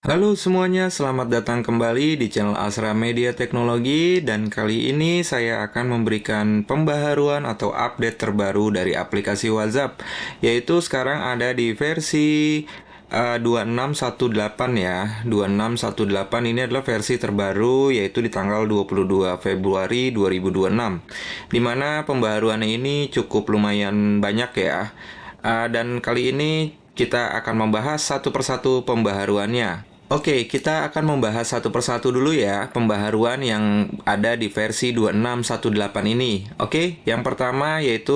Halo semuanya, selamat datang kembali di channel Asra Media Teknologi dan kali ini saya akan memberikan pembaharuan atau update terbaru dari aplikasi WhatsApp, yaitu sekarang ada di versi 2618 ya. 2618 ini adalah versi terbaru, yaitu di tanggal 22 Februari 2026, dimana pembaharuannya ini cukup lumayan banyak ya. Dan kali ini kita akan membahas satu persatu pembaharuannya. Oke, kita akan membahas satu persatu dulu ya pembaharuan yang ada di versi 2618 ini. Oke, yang pertama yaitu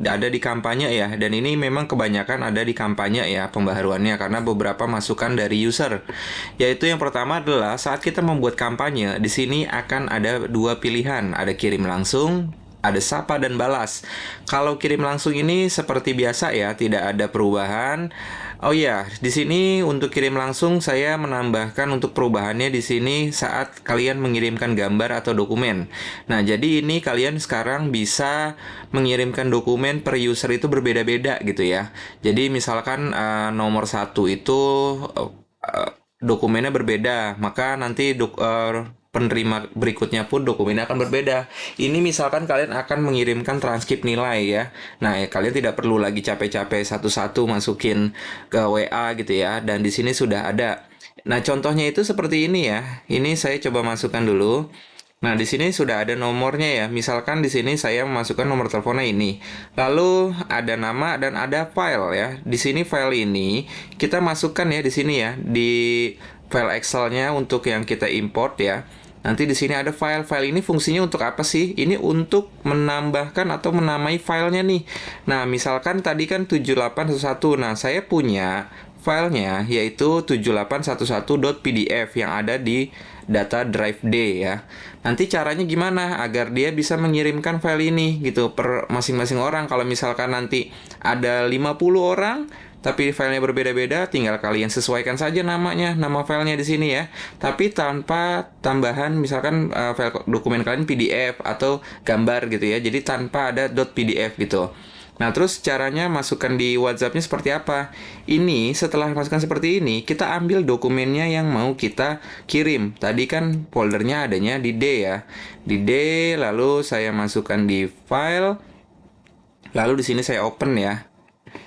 ada di kampanye ya, dan ini memang kebanyakan ada di kampanye ya pembaharuannya karena beberapa masukan dari user. Yaitu yang pertama adalah saat kita membuat kampanye, di sini akan ada dua pilihan, ada kirim langsung, ada sapa dan balas. Kalau kirim langsung ini seperti biasa ya, tidak ada perubahan. Oh iya, di sini untuk kirim langsung saya menambahkan untuk perubahannya di sini saat kalian mengirimkan gambar atau dokumen. Nah, jadi ini kalian sekarang bisa mengirimkan dokumen per user itu berbeda-beda gitu ya. Jadi misalkan nomor satu itu dokumennya berbeda, maka nanti penerima berikutnya pun dokumennya akan berbeda. Ini misalkan kalian akan mengirimkan transkrip nilai ya. Nah, kalian tidak perlu lagi capek-capek satu-satu masukin ke WA gitu ya. Dan di sini sudah ada. Nah, contohnya itu seperti ini ya. Ini saya coba masukkan dulu. Nah, di sini sudah ada nomornya ya. Misalkan di sini saya memasukkan nomor teleponnya ini. Lalu ada nama dan ada file ya. Di sini file ini kita masukkan ya di sini ya, di file Excel-nya untuk yang kita import ya. Nanti di sini ada file. File ini fungsinya untuk apa sih? Ini untuk menambahkan atau menamai filenya nih. Nah, misalkan tadi kan 7811. Nah, saya punya filenya yaitu 7811.pdf yang ada di data drive D ya. Nanti caranya gimana agar dia bisa mengirimkan file ini gitu per masing-masing orang. Kalau misalkan nanti ada 50 orang tapi filenya berbeda-beda, tinggal kalian sesuaikan saja namanya, nama filenya di sini ya. Tapi tanpa tambahan misalkan file dokumen kalian PDF atau gambar gitu ya. Jadi tanpa ada .pdf gitu. Nah, terus caranya masukkan di WhatsApp-nya seperti apa? Ini setelah masukkan seperti ini, kita ambil dokumennya yang mau kita kirim. Tadi kan foldernya adanya di D ya. Di D, lalu saya masukkan di file. Lalu di sini saya open ya.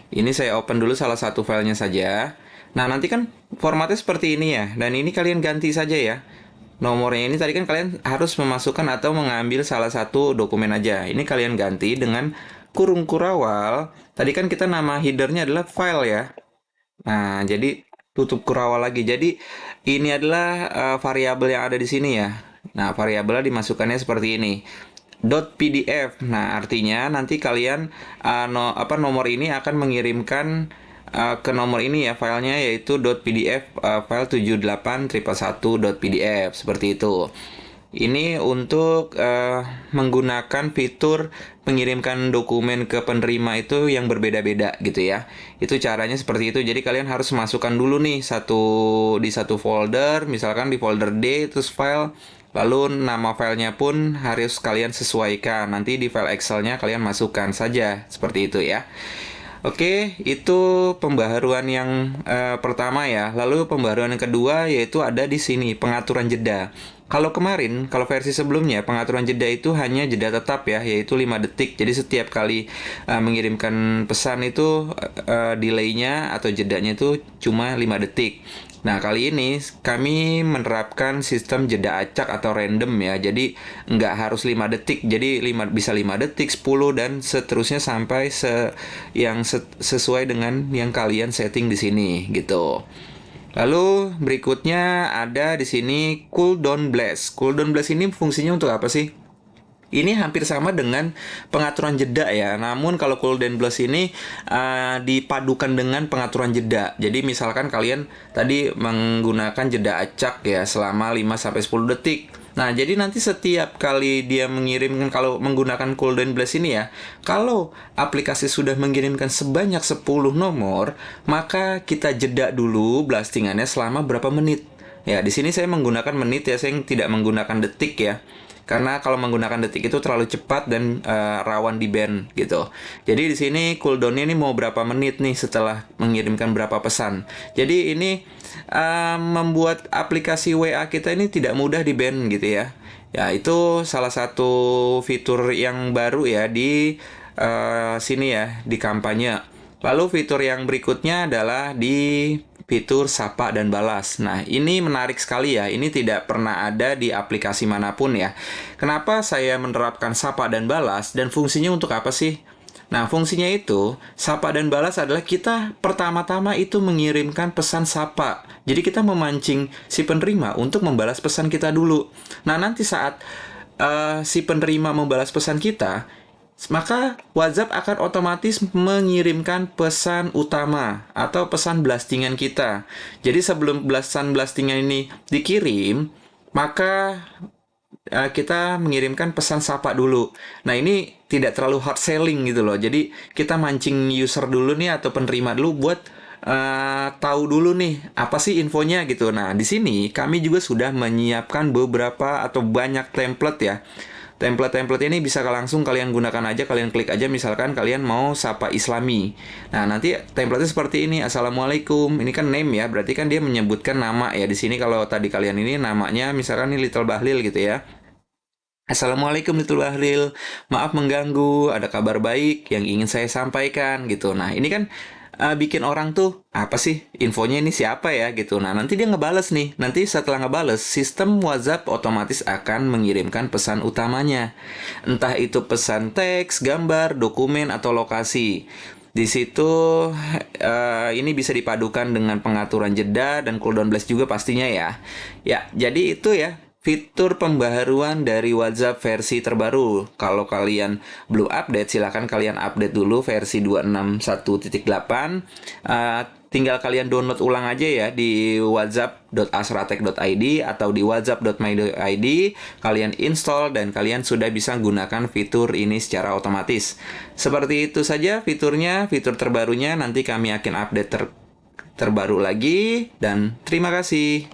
Ini saya open dulu salah satu filenya saja. Nah, nanti kan formatnya seperti ini ya. Dan ini kalian ganti saja ya. Nomornya ini tadi kan kalian harus memasukkan atau mengambil salah satu dokumen aja. Ini kalian ganti dengan kurung kurawal. Tadi kan kita nama headernya adalah file ya. Nah, jadi tutup kurawal lagi. Jadi ini adalah variabel yang ada di sini ya. Nah, variabelnya dimasukkannya seperti ini. .pdf. Nah, artinya nanti kalian nomor ini akan mengirimkan ke nomor ini ya filenya yaitu .pdf, file 78.111.pdf seperti itu. Ini untuk menggunakan fitur mengirimkan dokumen ke penerima itu yang berbeda-beda gitu ya. Itu caranya seperti itu. Jadi kalian harus masukkan dulu nih di satu folder, misalkan di folder D terus file. Lalu nama filenya pun harus kalian sesuaikan. Nanti di file Excel-nya kalian masukkan saja seperti itu ya. Oke, itu pembaharuan yang pertama ya. Lalu pembaharuan yang kedua yaitu ada di sini pengaturan jeda. Kalau kemarin, kalau versi sebelumnya pengaturan jeda itu hanya jeda tetap ya, yaitu 5 detik. Jadi setiap kali mengirimkan pesan itu delay-nya atau jedanya itu cuma 5 detik. Nah, kali ini kami menerapkan sistem jeda acak atau random ya. Jadi nggak harus 5 detik. Jadi bisa 5 detik, 10 dan seterusnya sampai sesuai dengan yang kalian setting di sini gitu. Lalu berikutnya ada di sini cooldown blast. Cooldown blast ini fungsinya untuk apa sih? Ini hampir sama dengan pengaturan jeda ya. Namun kalau cooldown blast ini dipadukan dengan pengaturan jeda. Jadi misalkan kalian tadi menggunakan jeda acak ya selama 5 sampai 10 detik. Nah, jadi nanti setiap kali dia mengirimkan kalau menggunakan cooldown blast ini ya, kalau aplikasi sudah mengirimkan sebanyak 10 nomor, maka kita jeda dulu blastingannya selama berapa menit. Ya, di sini saya menggunakan menit ya, saya tidak menggunakan detik ya. karena kalau menggunakan detik itu terlalu cepat dan rawan di ban gitu. Jadi di sini cooldownnya ini mau berapa menit nih setelah mengirimkan berapa pesan. Jadi ini membuat aplikasi WA kita ini tidak mudah di ban gitu ya. Ya, itu salah satu fitur yang baru ya di sini ya, di kampanye. Lalu fitur yang berikutnya adalah di fitur sapa dan balas. Nah, ini menarik sekali ya. Ini tidak pernah ada di aplikasi manapun ya. Kenapa saya menerapkan sapa dan balas dan fungsinya untuk apa sih? Nah, fungsinya itu, sapa dan balas adalah kita pertama-tama itu mengirimkan pesan sapa. Jadi kita memancing si penerima untuk membalas pesan kita dulu. Nah, nanti saat si penerima membalas pesan kita, maka WhatsApp akan otomatis mengirimkan pesan utama atau pesan blastingan kita. Jadi sebelum pesan blastingan ini dikirim, maka kita mengirimkan pesan sapa dulu. Nah, ini tidak terlalu hard selling gitu loh. Jadi kita mancing user dulu nih atau penerima dulu buat tahu dulu nih apa sih infonya gitu. Nah, di sini kami juga sudah menyiapkan beberapa atau banyak template ya. Template-template ini bisa langsung kalian gunakan aja, kalian klik aja misalkan kalian mau sapa Islami. Nah, nanti template-nya seperti ini. Assalamualaikum. Ini kan name ya, berarti kan dia menyebutkan nama ya. Di sini kalau tadi kalian ini namanya misalkan ini Little Bahlil gitu ya. Assalamualaikum Little Bahlil, maaf mengganggu, ada kabar baik yang ingin saya sampaikan gitu. Nah, ini kan bikin orang tuh, apa sih infonya ini siapa ya gitu. Nah, nanti dia ngebales nih. Nanti setelah ngebales, sistem WhatsApp otomatis akan mengirimkan pesan utamanya. Entah itu pesan teks, gambar, dokumen, atau lokasi. Di situ ini bisa dipadukan dengan pengaturan jeda dan cooldown blast juga pastinya ya. Ya, jadi itu ya fitur pembaharuan dari WhatsApp versi terbaru. Kalau kalian belum update, silahkan kalian update dulu versi 261.8. Tinggal kalian download ulang aja ya di whatsapp.asratek.id atau di whatsapp.my.id. Kalian install dan kalian sudah bisa gunakan fitur ini secara otomatis. Seperti itu saja fiturnya, fitur terbarunya. Nanti kami akan update terbaru lagi. Dan terima kasih.